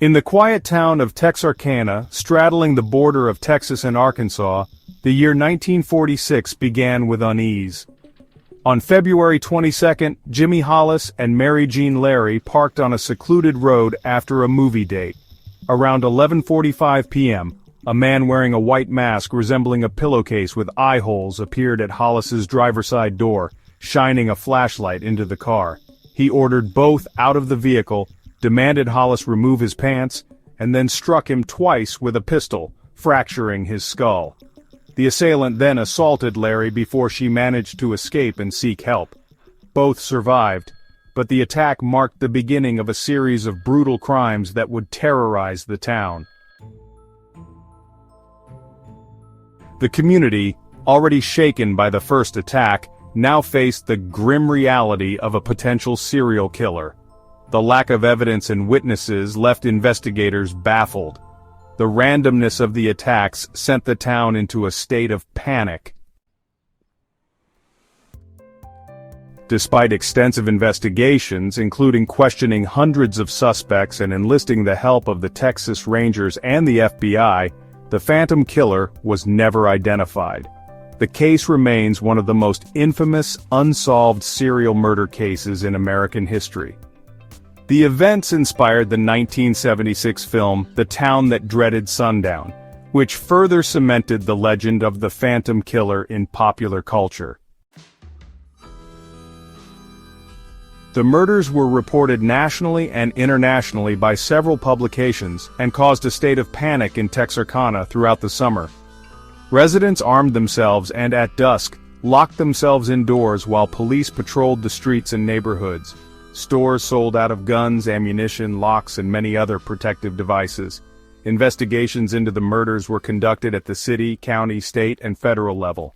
In the quiet town of Texarkana, straddling the border of Texas and Arkansas, the year 1946 began with unease. On February 22, Jimmy Hollis and Jeanne Larey parked on a secluded road after a movie date. Around 11:45 p.m., a man wearing a white mask resembling a pillowcase with eyeholes appeared at Hollis's driver's side door, shining a flashlight into the car. He ordered both out of the vehicle, demanded Hollis remove his pants, and then struck him twice with a pistol, fracturing his skull. The assailant then assaulted Larey before she managed to escape and seek help. Both survived, but the attack marked the beginning of a series of brutal crimes that would terrorize the town. The community, already shaken by the first attack, now faced the grim reality of a potential serial killer. The lack of evidence and witnesses left investigators baffled. The randomness of the attacks sent the town into a state of panic. Despite extensive investigations, including questioning hundreds of suspects and enlisting the help of the Texas Rangers and the FBI, the Phantom Killer was never identified. The case remains one of the most infamous, unsolved serial murder cases in American history. The events inspired the 1976 film The Town That Dreaded Sundown, which further cemented the legend of the Phantom Killer in popular culture. The murders were reported nationally and internationally by several publications and caused a state of panic in Texarkana throughout the summer. Residents armed themselves and at dusk, locked themselves indoors while police patrolled the streets and neighborhoods. Stores sold out of guns, ammunition, locks, and many other protective devices. Investigations into the murders were conducted at the city, county, state, and federal level.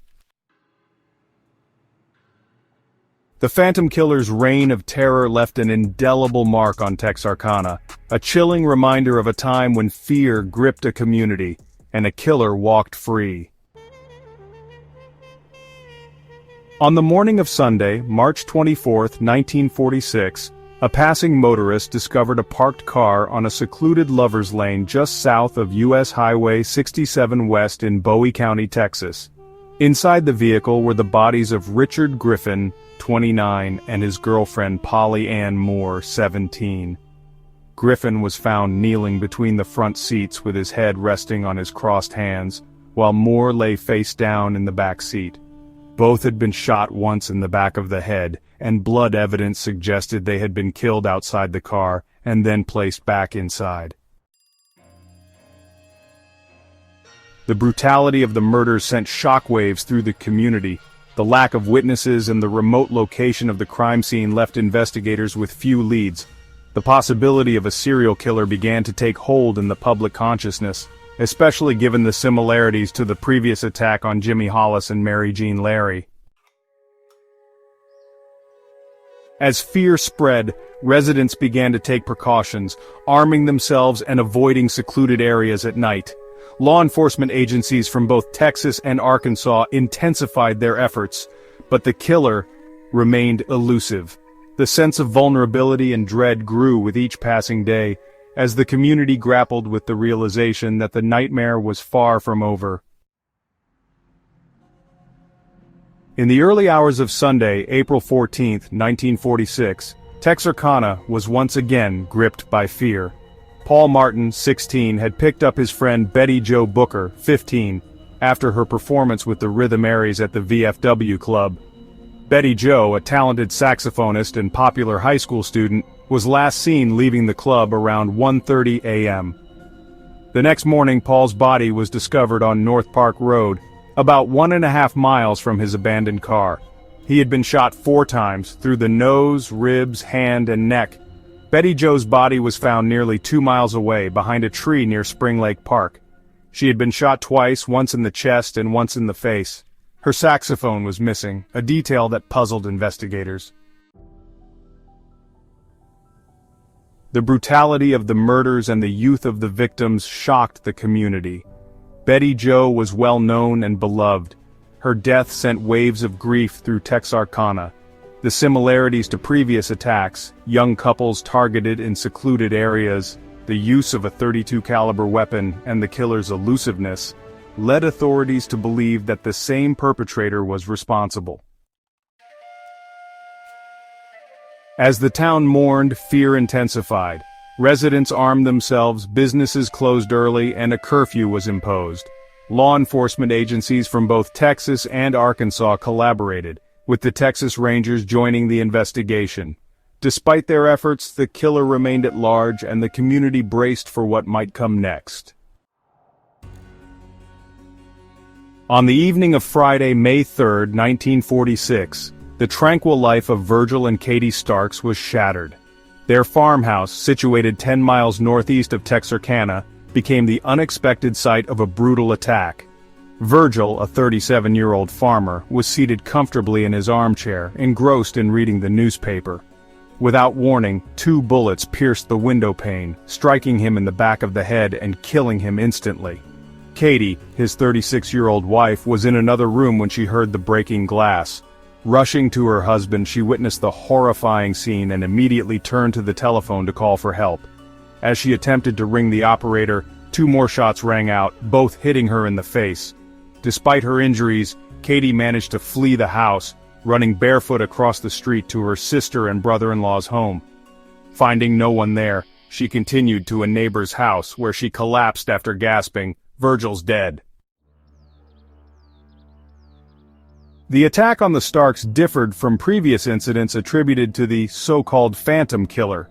The Phantom Killer's reign of terror left an indelible mark on Texarkana, a chilling reminder of a time when fear gripped a community, and a killer walked free. On the morning of Sunday, March 24, 1946, a passing motorist discovered a parked car on a secluded lover's lane just south of U.S. Highway 67 West in Bowie County, Texas. Inside the vehicle were the bodies of Richard Griffin, 29, and his girlfriend Polly Ann Moore, 17. Griffin was found kneeling between the front seats with his head resting on his crossed hands, while Moore lay face down in the back seat. Both had been shot once in the back of the head, and blood evidence suggested they had been killed outside the car and then placed back inside. The brutality of the murders sent shockwaves through the community. The lack of witnesses and the remote location of the crime scene left investigators with few leads. The possibility of a serial killer began to take hold in the public consciousness, especially given the similarities to the previous attack on Jimmy Hollis and Jeanne Larey. As fear spread, residents began to take precautions, arming themselves and avoiding secluded areas at night. Law enforcement agencies from both Texas and Arkansas intensified their efforts, but the killer remained elusive. The sense of vulnerability and dread grew with each passing day, as the community grappled with the realization that the nightmare was far from over. In the early hours of Sunday, April 14, 1946, Texarkana was once again gripped by fear. Paul Martin, 16, had picked up his friend Betty Jo Booker, 15, after her performance with the Rhythmaires at the VFW Club. Betty Jo, a talented saxophonist and popular high school student, was last seen leaving the club around 1:30 a.m. The next morning, Paul's body was discovered on North Park Road, about 1.5 miles from his abandoned car. He had been shot 4 times, through the nose, ribs, hand, and neck. Betty Jo's body was found nearly 2 miles away, behind a tree near Spring Lake Park. She had been shot twice, once in the chest and once in the face. Her saxophone was missing, a detail that puzzled investigators. The brutality of the murders and the youth of the victims shocked the community. Betty Jo was well known and beloved. Her death sent waves of grief through Texarkana. The similarities to previous attacks, young couples targeted in secluded areas, the use of a .32 caliber weapon, and the killer's elusiveness, led authorities to believe that the same perpetrator was responsible. As the town mourned, fear intensified. Residents armed themselves, businesses closed early, and a curfew was imposed. Law enforcement agencies from both Texas and Arkansas collaborated, with the Texas Rangers joining the investigation. Despite their efforts, the killer remained at large, and the community braced for what might come next. On the evening of Friday, May 3, 1946, the tranquil life of Virgil and Katie Starks was shattered. Their farmhouse, situated 10 miles northeast of Texarkana, became the unexpected site of a brutal attack. Virgil, a 37-year-old farmer, was seated comfortably in his armchair, engrossed in reading the newspaper. Without warning, 2 bullets pierced the window pane, striking him in the back of the head and killing him instantly. Katie, his 36-year-old wife, was in another room when she heard the breaking glass. Rushing to her husband, she witnessed the horrifying scene and immediately turned to the telephone to call for help. As she attempted to ring the operator, 2 more shots rang out, both hitting her in the face. Despite her injuries, Katie managed to flee the house, running barefoot across the street to her sister and brother-in-law's home. Finding no one there, she continued to a neighbor's house where she collapsed after gasping, "Virgil's dead." The attack on the Starks differed from previous incidents attributed to the so-called phantom killer.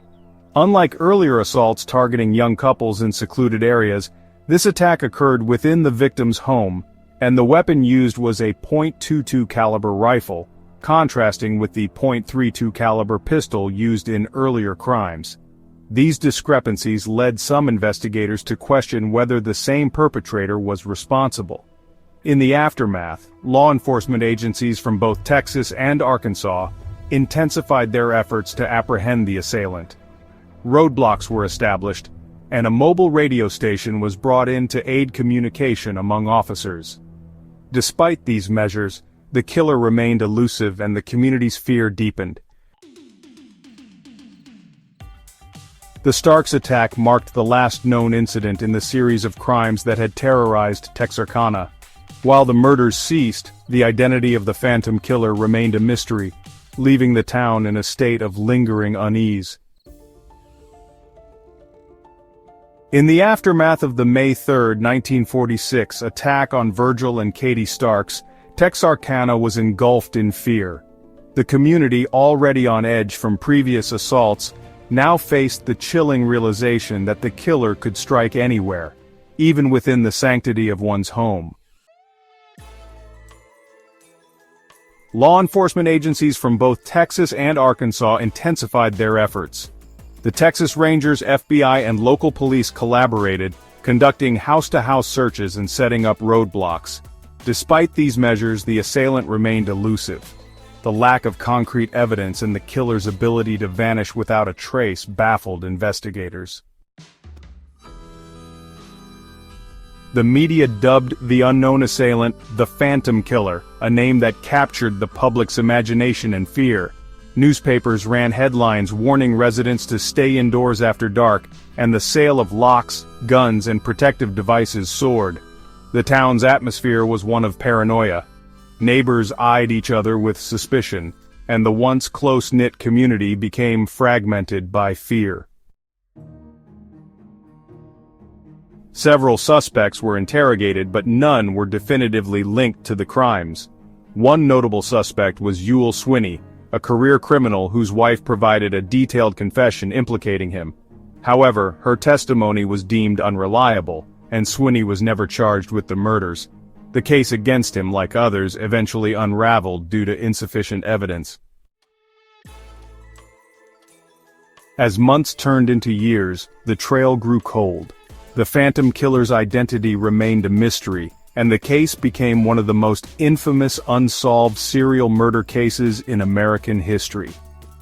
Unlike earlier assaults targeting young couples in secluded areas, this attack occurred within the victim's home, and the weapon used was a .22 caliber rifle, contrasting with the .32 caliber pistol used in earlier crimes. These discrepancies led some investigators to question whether the same perpetrator was responsible. In the aftermath, law enforcement agencies from both Texas and Arkansas intensified their efforts to apprehend the assailant. Roadblocks were established, and a mobile radio station was brought in to aid communication among officers. Despite these measures, the killer remained elusive and the community's fear deepened. The Starks attack marked the last known incident in the series of crimes that had terrorized Texarkana. While the murders ceased, the identity of the phantom killer remained a mystery, leaving the town in a state of lingering unease. In the aftermath of the May 3, 1946 attack on Virgil and Katie Starks, Texarkana was engulfed in fear. The community, already on edge from previous assaults, now faced the chilling realization that the killer could strike anywhere, even within the sanctity of one's home. Law enforcement agencies from both Texas and Arkansas intensified their efforts. The Texas Rangers, FBI, and local police collaborated, conducting house-to-house searches and setting up roadblocks. Despite these measures, the assailant remained elusive. The lack of concrete evidence and the killer's ability to vanish without a trace baffled investigators. The media dubbed the unknown assailant the Phantom Killer, a name that captured the public's imagination and fear. Newspapers ran headlines warning residents to stay indoors after dark, and the sale of locks, guns, and protective devices soared. The town's atmosphere was one of paranoia. Neighbors eyed each other with suspicion, and the once close-knit community became fragmented by fear. Several suspects were interrogated, but none were definitively linked to the crimes. One notable suspect was Yule Swinney, a career criminal whose wife provided a detailed confession implicating him. However, her testimony was deemed unreliable, and Swinney was never charged with the murders. The case against him, like others, eventually unraveled due to insufficient evidence. As months turned into years, the trail grew cold. The Phantom Killer's identity remained a mystery, and the case became one of the most infamous unsolved serial murder cases in American history.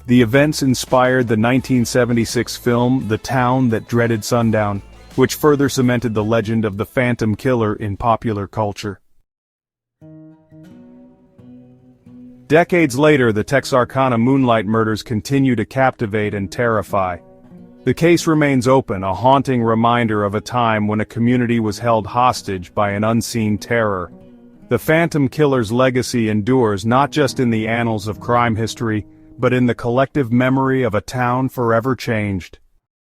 The events inspired the 1976 film The Town That Dreaded Sundown, which further cemented the legend of the Phantom Killer in popular culture. Decades later, the Texarkana Moonlight murders continue to captivate and terrify. The case remains open, a haunting reminder of a time when a community was held hostage by an unseen terror. The Phantom Killer's legacy endures not just in the annals of crime history, but in the collective memory of a town forever changed.